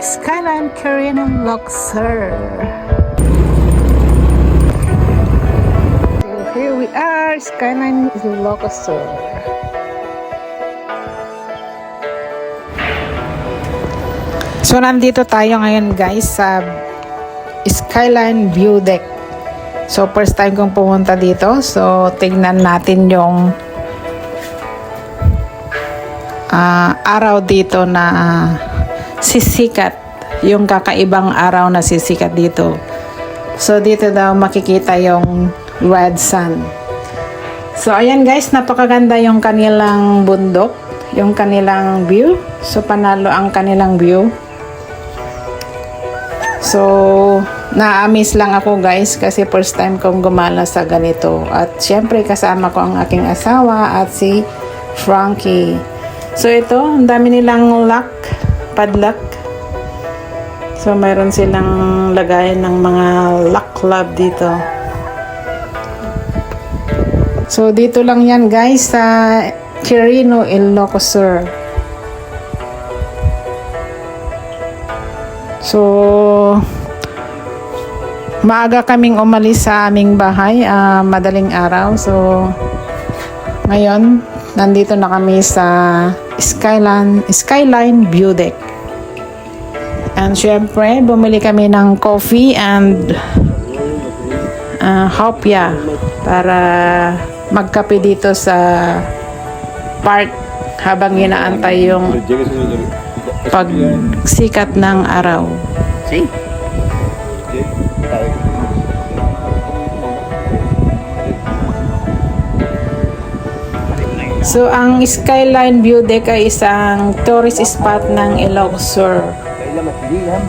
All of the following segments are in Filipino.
Skyline Korean Luxor. So here we are, Skyline Luxor. So nandito tayo ngayon guys sa Skyline View Deck. So first time kong pumunta dito. So tignan natin yung araw dito na sisikat. Yung kakaibang araw na sisikat dito. So dito daw makikita yung red sun. So ayan guys, napakaganda yung kanilang bundok. Yung kanilang view. So panalo ang kanilang view. So, na-amaze lang ako guys kasi first time kong gumala sa ganito. At syempre kasama ko ang aking asawa at si Frankie. So ito, ang dami nilang padlock. So mayroon silang lagayan ng mga lock club dito. So dito lang yan guys sa Quirino, Ilocos. So, maaga kaming umalis sa aming bahay, madaling araw. So, ngayon, nandito na kami sa Skyline View Deck. And syempre, bumili kami ng coffee and hopya para magkape dito sa park habang inaantay yung pagsikat ng araw. So, ang Skyline View Deck ay isang tourist spot ng Ilocos.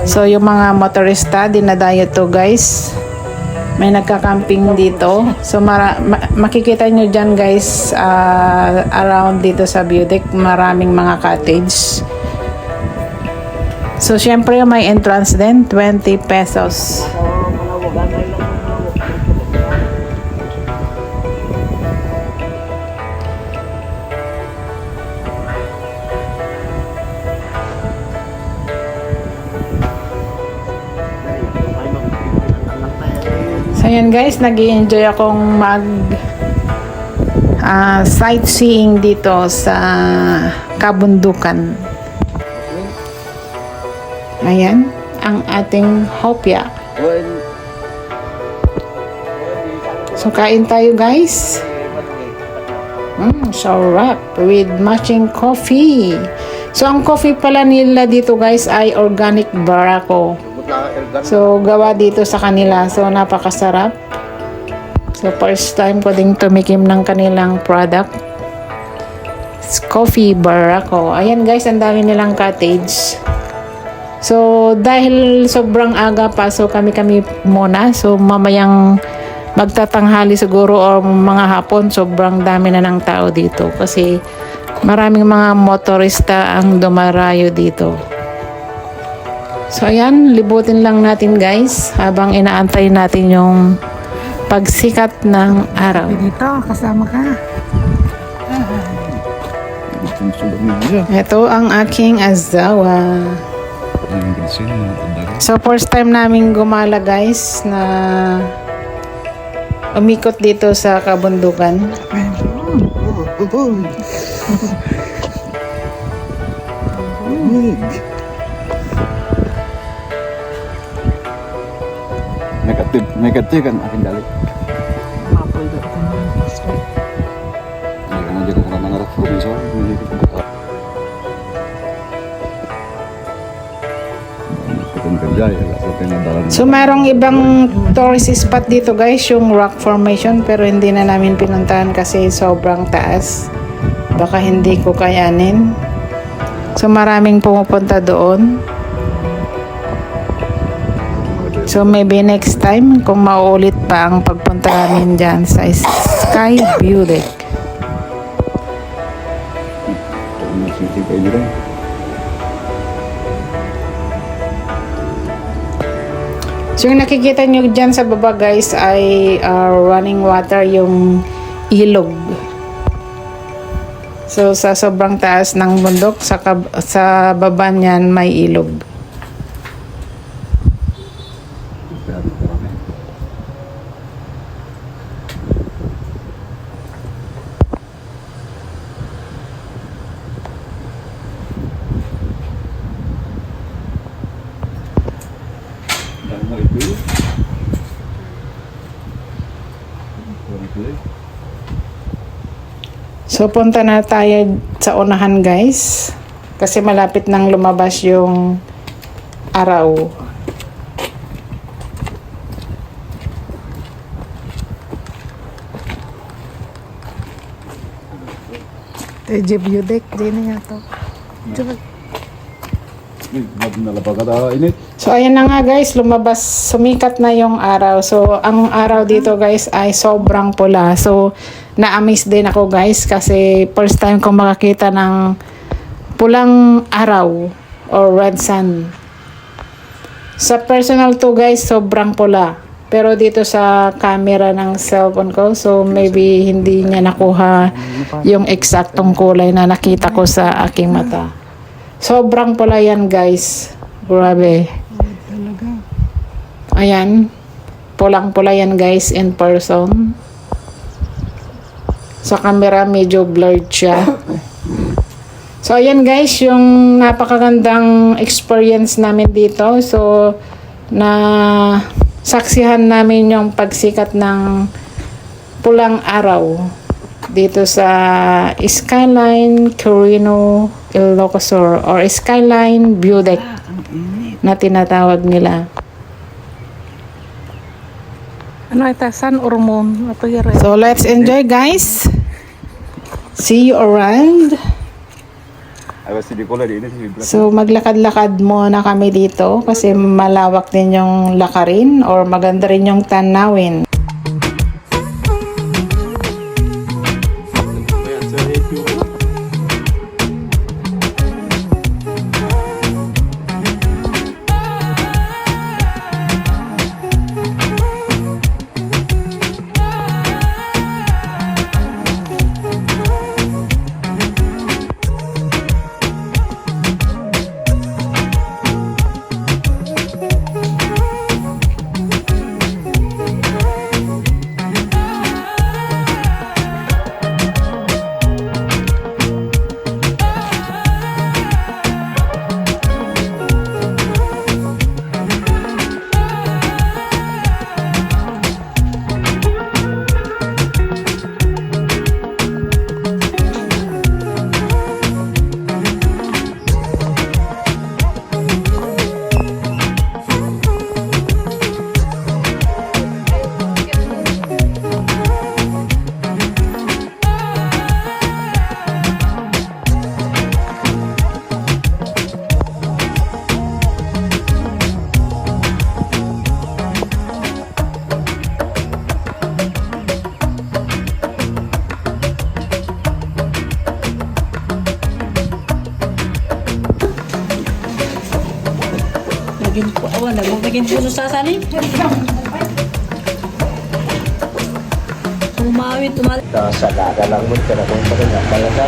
So, yung mga motorista, dinadayo to guys. May nagka-camping dito. So, makikita nyo dyan guys, around dito sa View Deck, maraming mga cottage. So, syempre may entrance din, 20 pesos. So, yan guys, nag-i-enjoy akong sightseeing dito sa kabundukan. Ayan, ang ating hopya. So, kain tayo guys. Sarap with matching coffee. So, ang coffee pala nila dito guys ay organic Barako. So, gawa dito sa kanila. So, napakasarap. So, first time ko ding tumikim ng kanilang product. It's coffee Barako. Ayan guys, ang dami nilang cottage. So, dahil sobrang aga pa, so kami muna. So, mamayang magtatanghali siguro o mga hapon, sobrang dami na ng tao dito. Kasi maraming mga motorista ang dumarayo dito. So, ayan, libutin lang natin guys habang inaantay natin yung pagsikat ng araw. Dito, kasama ka. Ito ang aking asawa. So first time namin gumala guys na umikot dito sa kabundukan. Negatif kan akin dali. Jangan aja kurang ngarep bisa. So mayroong ibang tourist spot dito guys, yung rock formation, pero hindi na namin pinuntahan kasi sobrang taas. Baka hindi ko kayanin. So maraming pumupunta doon. So maybe next time kung mauulit pa ang pagpunta namin dyan sa Sky View Deck. So yung nakikita nyo dyan sa baba guys ay running water, yung ilog. So sa sobrang taas ng bundok, sa baba niyan may ilog. So, punta na tayo sa unahan, guys. Kasi malapit nang lumabas yung araw. View deck, din nga to. Nalabag ka ta init. So, ayan na nga guys, lumabas, sumikat na yung araw. So, ang araw dito guys ay sobrang pula. So, na-amaze din ako guys kasi first time ko makakita ng pulang araw or red sun. Sa personal to guys, sobrang pula. Pero dito sa camera ng cellphone ko, so maybe hindi niya nakuha yung eksaktong kulay na nakita ko sa aking mata. Sobrang pula yan guys. Grabe. Ayan. Pulang-pula yan guys in person. Sa camera medyo blurred siya. So ayan guys, yung napakagandang experience namin dito. So saksihan namin yung pagsikat ng pulang araw dito sa Skyline Quirino Ilocosur or Skyline View Deck na tinatawag nila. Ano ito? Sun or moon? Ito yun. So let's enjoy guys. See you around. Ay basta di ko la din si So maglakad-lakad muna kami dito kasi malawak din yung lakarin or maganda rin yung tanawin. Naging po, awan, naging puso sa sali. Umawit, umawit. Sa daga lang mo, kaya kung talaga talaga